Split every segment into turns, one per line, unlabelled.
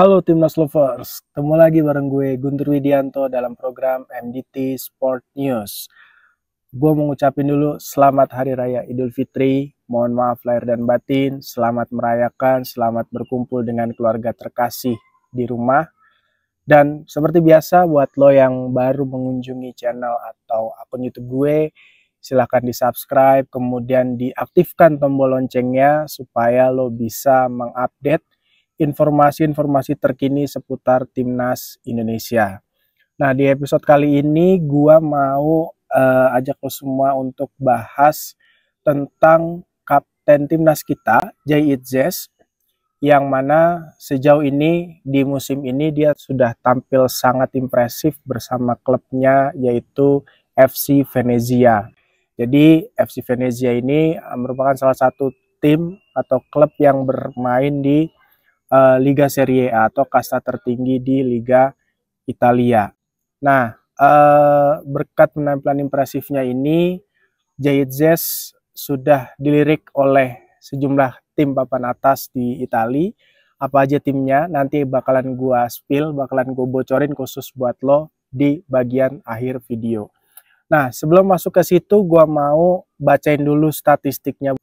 Halo Timnas Lovers, ketemu lagi bareng gue Guntur Widianto dalam program MDT Sport News. Gue mau ngucapin dulu selamat Hari Raya Idul Fitri, mohon maaf lahir dan batin, selamat merayakan, selamat berkumpul dengan keluarga terkasih di rumah. Dan seperti biasa buat lo yang baru mengunjungi channel atau akun YouTube gue, silahkan di subscribe, kemudian diaktifkan tombol loncengnya supaya lo bisa mengupdate informasi-informasi terkini seputar Timnas Indonesia. Nah, di episode kali ini gua mau ajak lo semua untuk bahas tentang kapten Timnas kita, Jay Itzes, yang mana sejauh ini di musim ini dia sudah tampil sangat impresif bersama klubnya yaitu FC Venezia. Jadi FC Venezia ini merupakan salah satu tim atau klub yang bermain di Liga Serie A atau kasta tertinggi di Liga Italia. Nah, berkat penampilan impresifnya ini, Jay Itzes sudah dilirik oleh sejumlah tim papan atas di Italia. Apa aja timnya, nanti bakalan gua spill, bakalan gua bocorin khusus buat lo di bagian akhir video. Nah, sebelum masuk ke situ, gua mau bacain dulu statistiknya.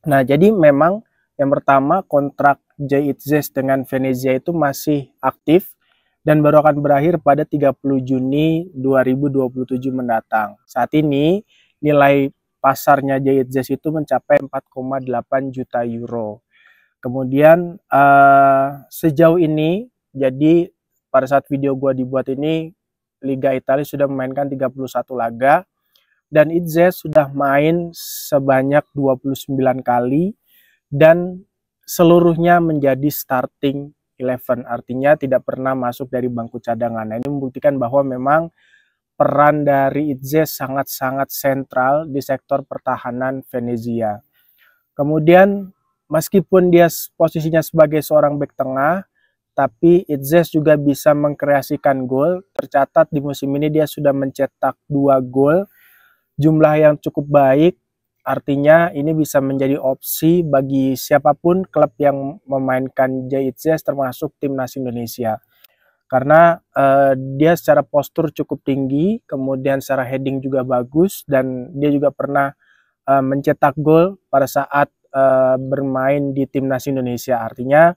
Nah, jadi memang yang pertama, kontrak Jay Itzes dengan Venezia itu masih aktif dan baru akan berakhir pada 30 Juni 2027 mendatang. Saat ini nilai pasarnya Jay Itzes itu mencapai 4,8 juta euro. Kemudian sejauh ini, jadi pada saat video gua dibuat ini, Liga Italia sudah memainkan 31 laga dan Itzes sudah main sebanyak 29 kali dan seluruhnya menjadi starting 11, artinya tidak pernah masuk dari bangku cadangan. Nah, ini membuktikan bahwa memang peran dari Itzes sangat-sangat sentral di sektor pertahanan Venezia. Kemudian meskipun dia posisinya sebagai seorang bek tengah, tapi Itzes juga bisa mengkreasikan gol. Tercatat di musim ini dia sudah mencetak 2 gol, jumlah yang cukup baik. Artinya ini bisa menjadi opsi bagi siapapun klub yang memainkan Jay Itzes termasuk Timnas Indonesia. Karena dia secara postur cukup tinggi, kemudian secara heading juga bagus, dan dia juga pernah mencetak gol pada saat bermain di Timnas Indonesia. Artinya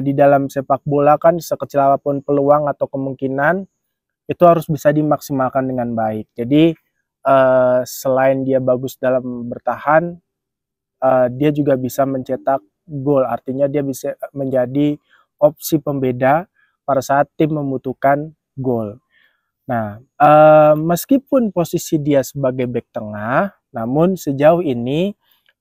di dalam sepak bola kan sekecil apapun peluang atau kemungkinan itu harus bisa dimaksimalkan dengan baik. Jadi selain dia bagus dalam bertahan, dia juga bisa mencetak gol. Artinya dia bisa menjadi opsi pembeda pada saat tim membutuhkan gol. Nah, meskipun posisi dia sebagai bek tengah, namun sejauh ini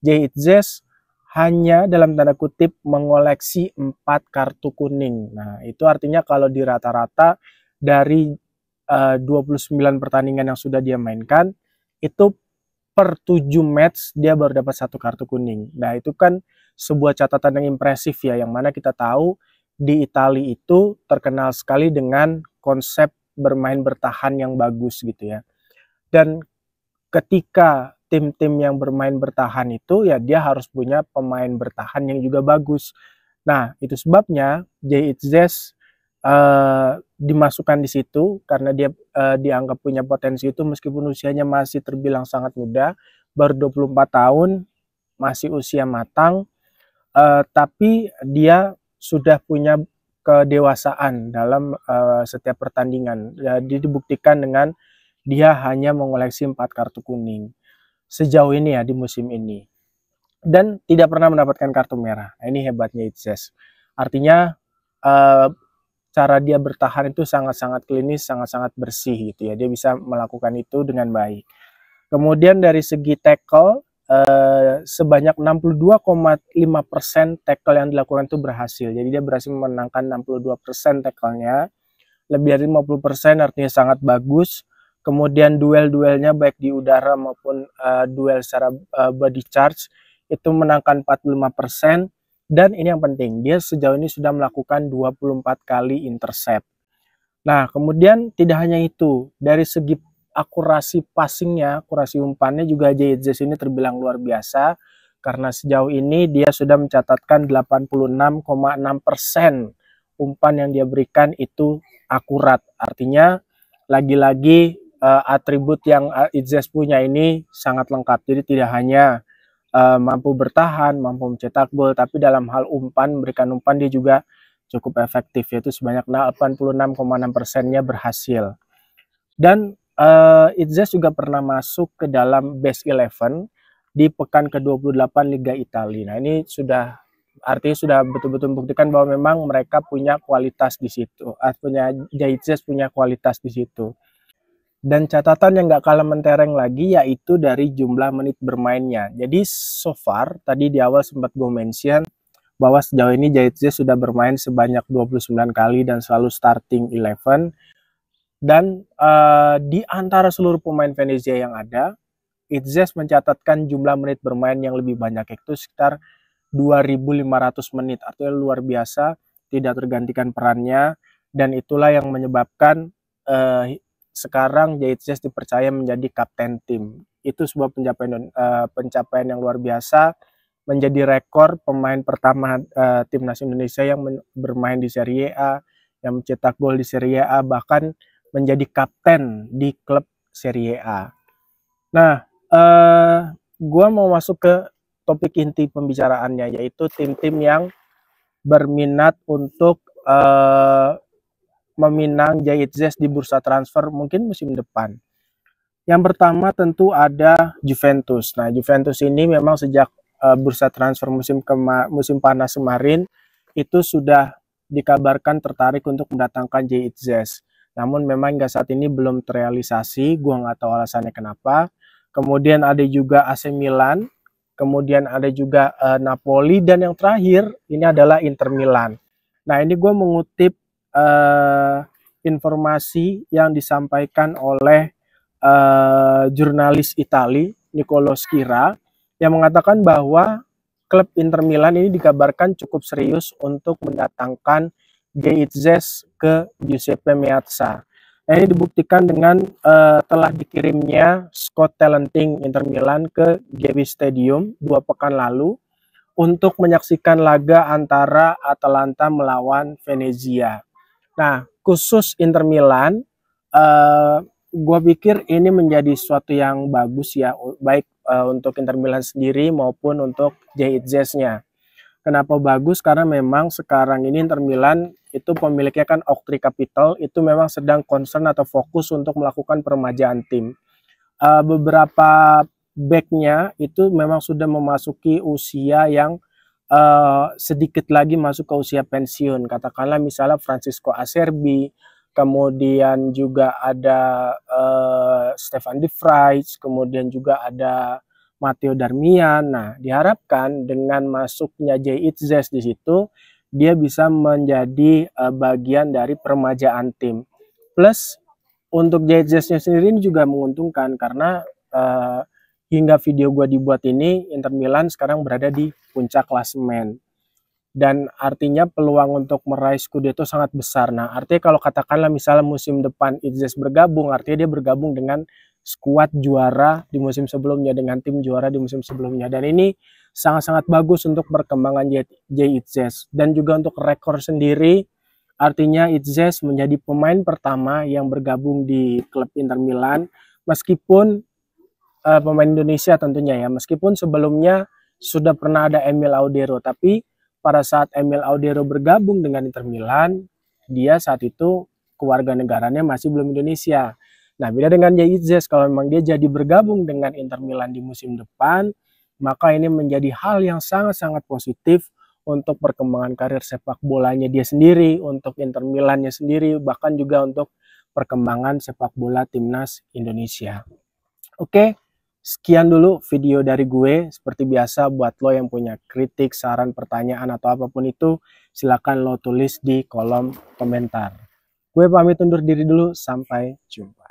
Jay Itzes hanya dalam tanda kutip mengoleksi 4 kartu kuning. Nah, itu artinya kalau di rata-rata dari 29 pertandingan yang sudah dia mainkan, itu per 7 match dia baru dapat 1 kartu kuning. Nah, itu kan sebuah catatan yang impresif ya, yang mana kita tahu di Italia itu terkenal sekali dengan konsep bermain bertahan yang bagus gitu ya. Dan ketika tim-tim yang bermain bertahan itu ya dia harus punya pemain bertahan yang juga bagus. Nah, itu sebabnya Jay Itzes dimasukkan di situ karena dia dianggap punya potensi itu meskipun usianya masih terbilang sangat muda, baru 24 tahun, masih usia matang, tapi dia sudah punya kedewasaan dalam setiap pertandingan. Jadi dibuktikan dengan dia hanya mengoleksi 4 kartu kuning sejauh ini ya di musim ini. Dan tidak pernah mendapatkan kartu merah. Nah, ini hebatnya Itzes. Artinya cara dia bertahan itu sangat-sangat klinis, sangat-sangat bersih gitu ya. Dia bisa melakukan itu dengan baik. Kemudian dari segi tackle, sebanyak 62,5% tackle yang dilakukan itu berhasil. Jadi dia berhasil memenangkan 62% tackle-nya. Lebih dari 50% artinya sangat bagus. Kemudian duel-duelnya baik di udara maupun duel secara body charge itu menangkan 45%. Dan ini yang penting, dia sejauh ini sudah melakukan 24 kali intercept. Nah, kemudian tidak hanya itu, dari segi akurasi passingnya, akurasi umpannya juga Jay Itzes ini terbilang luar biasa. Karena sejauh ini dia sudah mencatatkan 86,6% umpan yang dia berikan itu akurat. Artinya lagi-lagi atribut yang Itzes punya ini sangat lengkap. Jadi tidak hanya mampu bertahan, mampu mencetak gol, tapi dalam hal umpan, berikan umpan dia juga cukup efektif, yaitu sebanyak 86,6%-nya berhasil. Dan Itzes juga pernah masuk ke dalam best 11 di pekan ke-28 Liga Italia. Nah, ini artinya sudah betul-betul membuktikan bahwa memang mereka punya kualitas di situ. Itzes punya kualitas di situ. Dan catatan yang gak kalah mentereng lagi yaitu dari jumlah menit bermainnya. Jadi so far, tadi di awal sempat gue mention bahwa sejauh ini Itzes sudah bermain sebanyak 29 kali dan selalu starting 11. Dan di antara seluruh pemain Venezia yang ada, Itzes mencatatkan jumlah menit bermain yang lebih banyak, yaitu sekitar 2.500 menit. Artinya luar biasa, tidak tergantikan perannya, dan itulah yang menyebabkan sekarang Itzes dipercaya menjadi kapten tim. Itu sebuah pencapaian yang luar biasa, menjadi rekor pemain pertama timnas Indonesia yang bermain di Serie A, yang mencetak gol di Serie A, bahkan menjadi kapten di klub Serie A. Nah, gue mau masuk ke topik inti pembicaraannya, yaitu tim-tim yang berminat untuk meminang Itzes di bursa transfer mungkin musim depan. Yang pertama tentu ada Juventus. Nah, Juventus ini memang sejak bursa transfer musim panas kemarin itu sudah dikabarkan tertarik untuk mendatangkan Itzes. Namun memang hingga saat ini belum terrealisasi, gue nggak tahu alasannya kenapa. Kemudian ada juga AC Milan, kemudian ada juga Napoli, dan yang terakhir ini adalah Inter Milan. Nah, ini gue mengutip informasi yang disampaikan oleh jurnalis Itali Niccolò Schira yang mengatakan bahwa klub Inter Milan ini dikabarkan cukup serius untuk mendatangkan Itzes ke Giuseppe Meazza. Nah, ini dibuktikan dengan telah dikirimnya Scott Talenting Inter Milan ke Gewi Stadium 2 pekan lalu untuk menyaksikan laga antara Atalanta melawan Venezia. Nah, khusus Inter Milan, gue pikir ini menjadi sesuatu yang bagus ya, baik untuk Inter Milan sendiri maupun untuk Itzes-nya. Kenapa bagus? Karena memang sekarang ini Inter Milan itu pemiliknya kan Oaktree Capital, itu memang sedang concern atau fokus untuk melakukan peremajaan tim. Beberapa backnya itu memang sudah memasuki usia yang sedikit lagi masuk ke usia pensiun. Katakanlah misalnya Francisco Acerbi, kemudian juga ada Stefan de Vrij, kemudian juga ada Matteo Darmian. Nah, diharapkan dengan masuknya Itzes di situ, dia bisa menjadi bagian dari peremajaan tim. Plus untuk Itzesnya sendiri ini juga menguntungkan karena hingga video gue dibuat ini, Inter Milan sekarang berada di puncak klasemen. Dan artinya peluang untuk meraih Scudetto sangat besar. Nah, artinya kalau katakanlah misalnya musim depan Itzes bergabung, artinya dia bergabung dengan skuad juara di musim sebelumnya, dengan tim juara di musim sebelumnya. Dan ini sangat-sangat bagus untuk perkembangan Itzes. Dan juga untuk rekor sendiri, artinya Itzes menjadi pemain pertama yang bergabung di klub Inter Milan, meskipun pemain Indonesia tentunya ya, meskipun sebelumnya sudah pernah ada Emil Audero, tapi pada saat Emil Audero bergabung dengan Inter Milan, dia saat itu kewarganegaranya masih belum Indonesia. Nah, beda dengan Itzes, kalau memang dia jadi bergabung dengan Inter Milan di musim depan, maka ini menjadi hal yang sangat-sangat positif untuk perkembangan karir sepak bolanya dia sendiri, untuk Inter Milannya sendiri, bahkan juga untuk perkembangan sepak bola timnas Indonesia. Oke. Sekian dulu video dari gue. Seperti biasa, buat lo yang punya kritik, saran, pertanyaan, atau apapun itu, silakan lo tulis di kolom komentar. Gue pamit undur diri dulu, sampai jumpa.